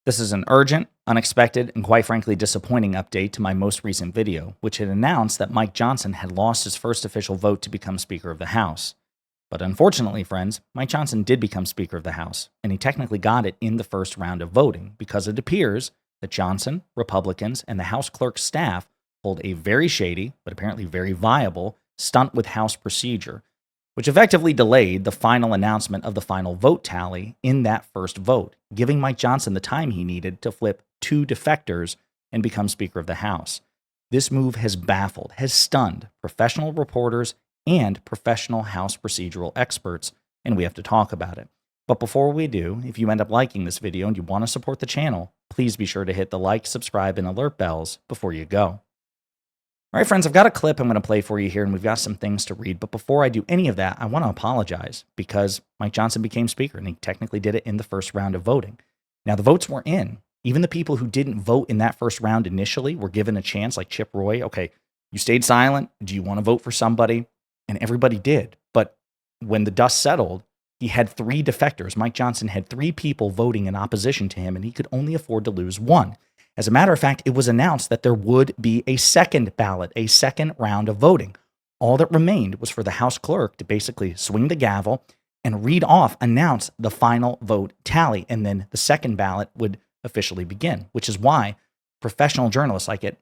This is an urgent, unexpected, and quite frankly disappointing update to my most recent video, which had announced that Mike Johnson had lost his first official vote to become Speaker of the House. But unfortunately, friends, Mike Johnson did become Speaker of the House, and he technically got it in the first round of voting because it appears that Johnson, Republicans, and the House clerk's staff pulled a very shady, but apparently very viable, stunt with House procedure, which effectively delayed the final announcement of the final vote tally in that first vote, giving Mike Johnson the time he needed to flip 2 defectors and become Speaker of the House. This move has baffled, has stunned professional reporters and professional House procedural experts, and we have to talk about it. But before we do, if you end up liking this video and you want to support the channel, please be sure to hit the like, subscribe, and alert bells before you go. All right, friends, I've got a clip I'm going to play for you here, and we've got some things to read. But before I do any of that, I want to apologize because Mike Johnson became Speaker, and he technically did it in the first round of voting. Now, the votes were in. Even the people who didn't vote in that first round initially were given a chance, like Chip Roy. Okay, you stayed silent. Do you want to vote for somebody? And everybody did. But when the dust settled, he had 3 defectors. Mike Johnson had 3 people voting in opposition to him, and he could only afford to lose 1. As a matter of fact, it was announced that there would be a second ballot, a second round of voting. All that remained was for the House clerk to basically swing the gavel and announce the final vote tally, and then the second ballot would officially begin, which is why professional journalists like at,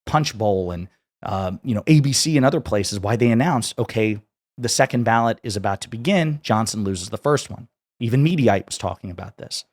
Punch Bowl and, ABC and other places, why they announced, okay, the second ballot is about to begin, Johnson loses the first one. Even Mediaite was talking about this.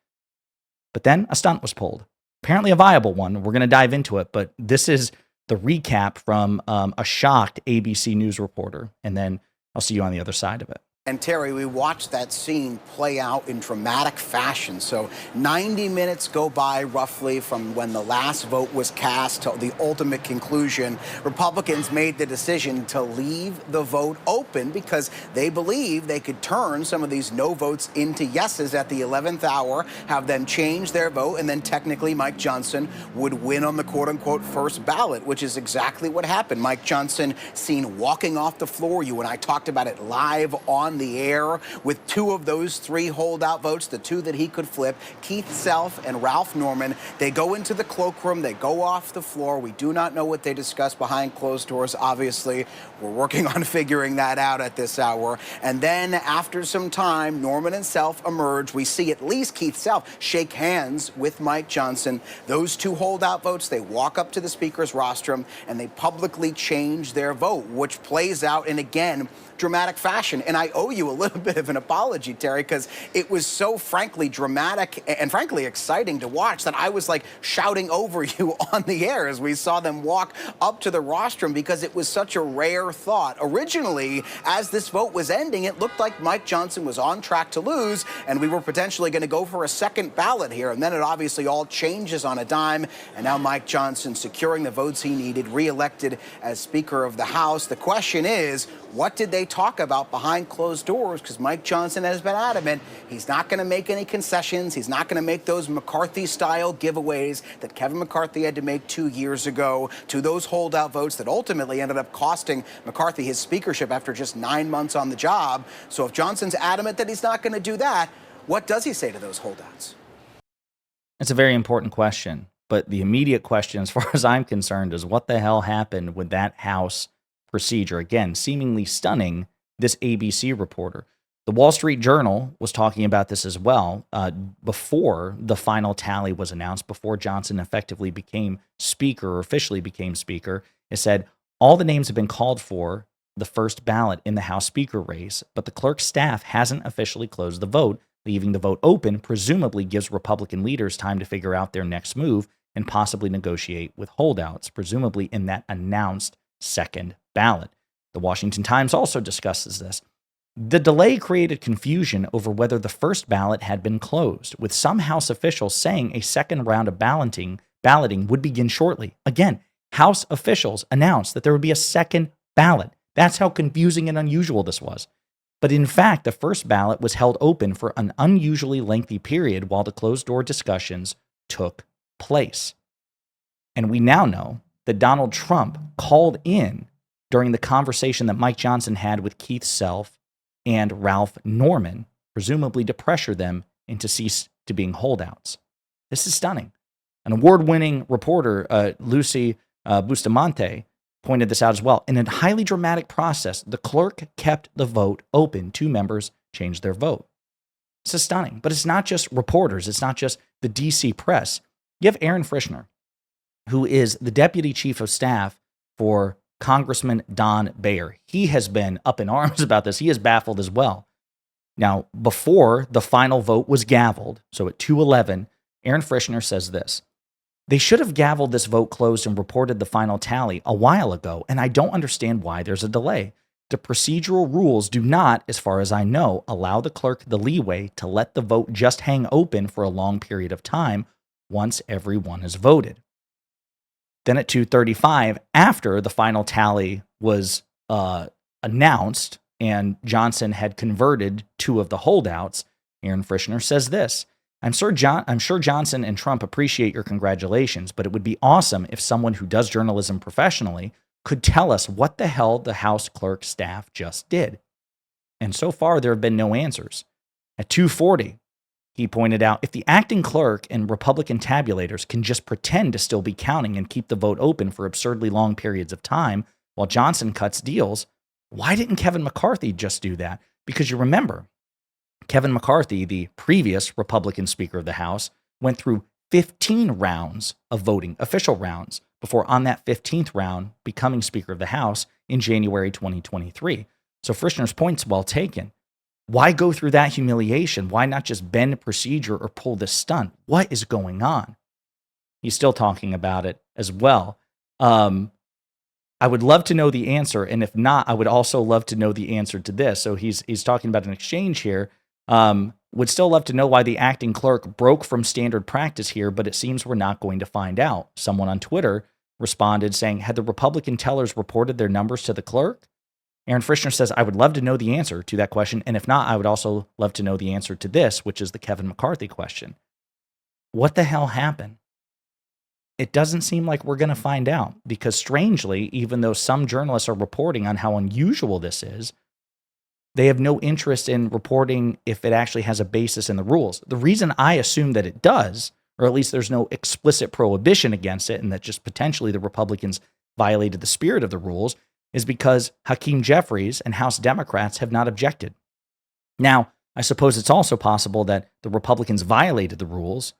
But then a stunt was pulled. Apparently a viable one. We're going to dive into it, but this is the recap from a shocked ABC News reporter, and then I'll see you on the other side of it. And Terry, we watched that scene play out in dramatic fashion. So 90 minutes go by roughly from when the last vote was cast to the ultimate conclusion. Republicans made the decision to leave the vote open because they believe they could turn some of these no votes into yeses at the 11th hour, have them change their vote, and then technically Mike Johnson would win on the quote-unquote first ballot, which is exactly what happened. Mike Johnson seen walking off the floor. You and I talked about it live on the air with 2 of those 3 holdout votes, the 2 that he could flip, Keith Self and Ralph Norman. They go into the cloakroom, they go off the floor. We do not know what they discuss behind closed doors. Obviously, we're working on figuring that out at this hour. And then after some time, Norman and Self emerge. We see at least Keith Self shake hands with Mike Johnson. Those 2 holdout votes, they walk up to the Speaker's rostrum and they publicly change their vote, which plays out in, again, dramatic fashion. And I owe you a little bit of an apology, Terry, because it was so frankly dramatic and frankly exciting to watch that I was like shouting over you on the air as we saw them walk up to the rostrum, because it was such a rare thought. Originally, as this vote was ending, it looked like Mike Johnson was on track to lose and we were potentially going to go for a second ballot here. And then it obviously all changes on a dime. And now Mike Johnson securing the votes he needed, reelected as Speaker of the House. The question is, what did they talk about behind closed doors? Because Mike Johnson has been adamant he's not going to make any concessions. He's not going to make those McCarthy-style giveaways that Kevin McCarthy had to make 2 years ago to those holdout votes that ultimately ended up costing McCarthy his speakership after just 9 months on the job. So if Johnson's adamant that he's not going to do that, what does he say to those holdouts? It's a very important question, but the immediate question, as far as I'm concerned, is what the hell happened with that House procedure? Again, seemingly stunning this ABC reporter. The Wall Street Journal was talking about this as well before the final tally was announced, before Johnson effectively became Speaker or officially became Speaker. It said, all the names have been called for the first ballot in the House Speaker race, but the clerk's staff hasn't officially closed the vote. Leaving the vote open presumably gives Republican leaders time to figure out their next move and possibly negotiate with holdouts, presumably in that announced second ballot. The Washington Times also discusses this. The delay created confusion over whether the first ballot had been closed, with some House officials saying a second round of balloting would begin shortly. Again, House officials announced that there would be a second ballot. That's how confusing and unusual this was. But in fact, the first ballot was held open for an unusually lengthy period while the closed-door discussions took place. And we now know that Donald Trump called in during the conversation that Mike Johnson had with Keith Self and Ralph Norman, presumably to pressure them into cease to being holdouts. This is stunning. An award-winning reporter, Lucy Bustamante, pointed this out as well. In a highly dramatic process, the clerk kept the vote open. 2 members changed their vote. This is stunning. But it's not just reporters. It's not just the DC press. You have Aaron Frischner, who is the deputy chief of staff for Congressman Don Bayer. He has been up in arms about this. He is baffled as well. Now, before the final vote was gavelled, so at 2:11, Aaron Frischner says this: "They should have gavelled this vote closed and reported the final tally a while ago, and I don't understand why there's a delay. The procedural rules do not, as far as I know, allow the clerk the leeway to let the vote just hang open for a long period of time once everyone has voted." Then at 2:35, after the final tally was announced and Johnson had converted 2 of the holdouts, Aaron Frischner says this: I'm sure Johnson and Trump appreciate your congratulations, but it would be awesome if someone who does journalism professionally could tell us what the hell the House clerk staff just did. And so far, there have been no answers. At 2:40, he pointed out, if the acting clerk and Republican tabulators can just pretend to still be counting and keep the vote open for absurdly long periods of time while Johnson cuts deals, why didn't Kevin McCarthy just do that? Because you remember, Kevin McCarthy, the previous Republican Speaker of the House, went through 15 rounds of voting, official rounds, before on that 15th round becoming Speaker of the House in January 2023. So Frischner's point's well taken. Why go through that humiliation? Why not just bend procedure or pull this stunt? What is going on? He's still talking about it as well. I would love to know the answer, and if not, I would also love to know the answer to this. So he's talking about an exchange here. Would still love to know why the acting clerk broke from standard practice here, but it seems we're not going to find out. Someone on Twitter responded saying, had the Republican tellers reported their numbers to the clerk? Aaron Frischner says, I would love to know the answer to that question, and if not, I would also love to know the answer to this, which is the Kevin McCarthy question. What the hell happened? It doesn't seem like we're going to find out, because strangely, even though some journalists are reporting on how unusual this is, they have no interest in reporting if it actually has a basis in the rules. The reason I assume that it does, or at least there's no explicit prohibition against it, and that just potentially the Republicans violated the spirit of the rules, is because Hakeem Jeffries and House Democrats have not objected. Now, I suppose it's also possible that the Republicans violated the rules,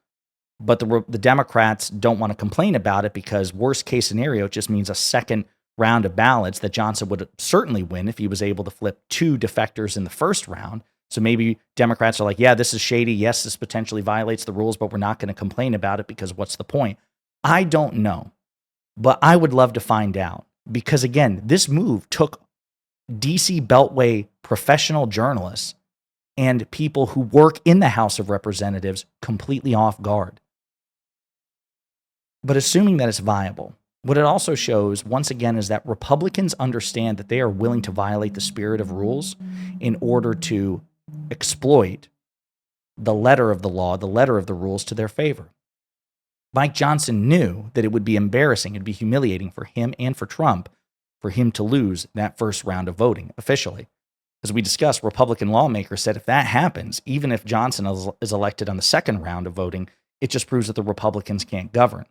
but the Democrats don't want to complain about it because worst case scenario, it just means a second round of ballots that Johnson would certainly win if he was able to flip 2 defectors in the first round. So maybe Democrats are like, yeah, this is shady. Yes, this potentially violates the rules, but we're not going to complain about it because what's the point? I don't know, but I would love to find out. Because again, this move took DC Beltway professional journalists and people who work in the House of Representatives completely off guard. But assuming that it's viable, what it also shows, once again, is that Republicans understand that they are willing to violate the spirit of rules in order to exploit the letter of the law, the letter of the rules to their favor. Mike Johnson knew that it would be embarrassing, it'd be humiliating for him and for Trump for him to lose that first round of voting officially. As we discussed, Republican lawmakers said if that happens, even if Johnson is elected on the second round of voting, it just proves that the Republicans can't govern.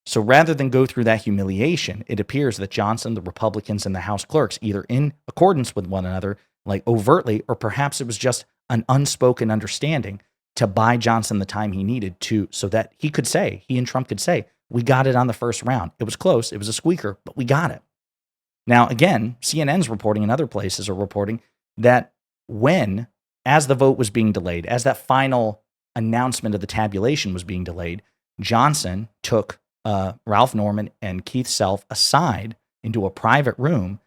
So rather than go through that humiliation, it appears that Johnson, the Republicans, and the House clerks, either in accordance with one another, like overtly, or perhaps it was just an unspoken understanding to buy Johnson the time he needed to, so that he and Trump could say, we got it on the first round. It was close. It was a squeaker, but we got it. Now, again, CNN's reporting and other places are reporting that as the vote was being delayed, as that final announcement of the tabulation was being delayed, Johnson took Ralph Norman and Keith Self aside into a private room,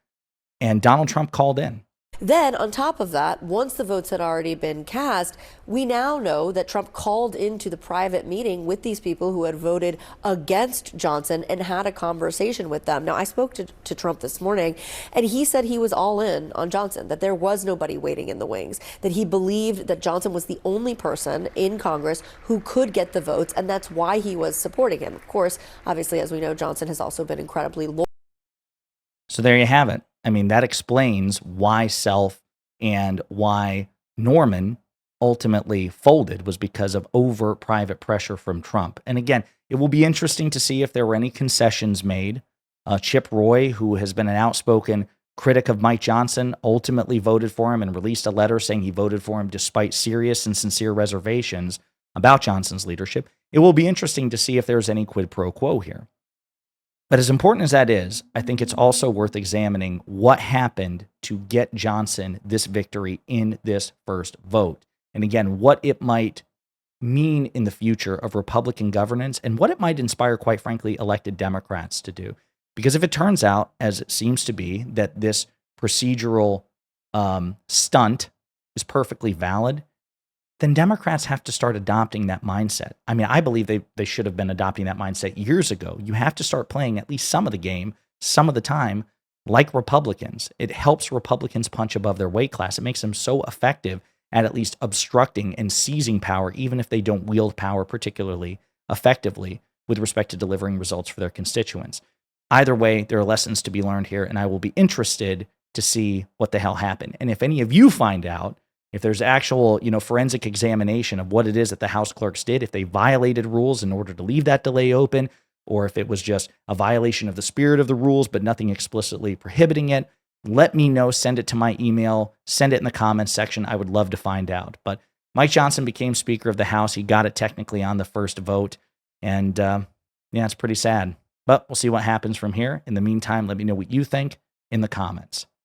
and Donald Trump called in. Then, on top of that, once the votes had already been cast, we now know that Trump called into the private meeting with these people who had voted against Johnson and had a conversation with them. Now, I spoke to Trump this morning, and he said he was all in on Johnson, that there was nobody waiting in the wings, that he believed that Johnson was the only person in Congress who could get the votes, and that's why he was supporting him. Of course, obviously, as we know, Johnson has also been incredibly loyal. So there you have it. I mean, that explains why Self and why Norman ultimately folded was because of overt private pressure from Trump. And again, it will be interesting to see if there were any concessions made. Chip Roy, who has been an outspoken critic of Mike Johnson, ultimately voted for him and released a letter saying he voted for him despite serious and sincere reservations about Johnson's leadership. It will be interesting to see if there's any quid pro quo here. But as important as that is, I think it's also worth examining what happened to get Johnson this victory in this first vote. And again, what it might mean in the future of Republican governance and what it might inspire, quite frankly, elected Democrats to do. Because if it turns out, as it seems to be, that this procedural stunt is perfectly valid, then Democrats have to start adopting that mindset. I mean, I believe they should have been adopting that mindset years ago. You have to start playing at least some of the game, some of the time, like Republicans. It helps Republicans punch above their weight class. It makes them so effective at least obstructing and seizing power, even if they don't wield power particularly effectively with respect to delivering results for their constituents. Either way, there are lessons to be learned here, and I will be interested to see what the hell happened. And if any of you find out, if there's actual, forensic examination of what it is that the House clerks did, if they violated rules in order to leave that delay open, or if it was just a violation of the spirit of the rules, but nothing explicitly prohibiting it, let me know. Send it to my email. Send it in the comments section. I would love to find out. But Mike Johnson became Speaker of the House. He got it technically on the first vote. And it's pretty sad. But we'll see what happens from here. In the meantime, let me know what you think in the comments.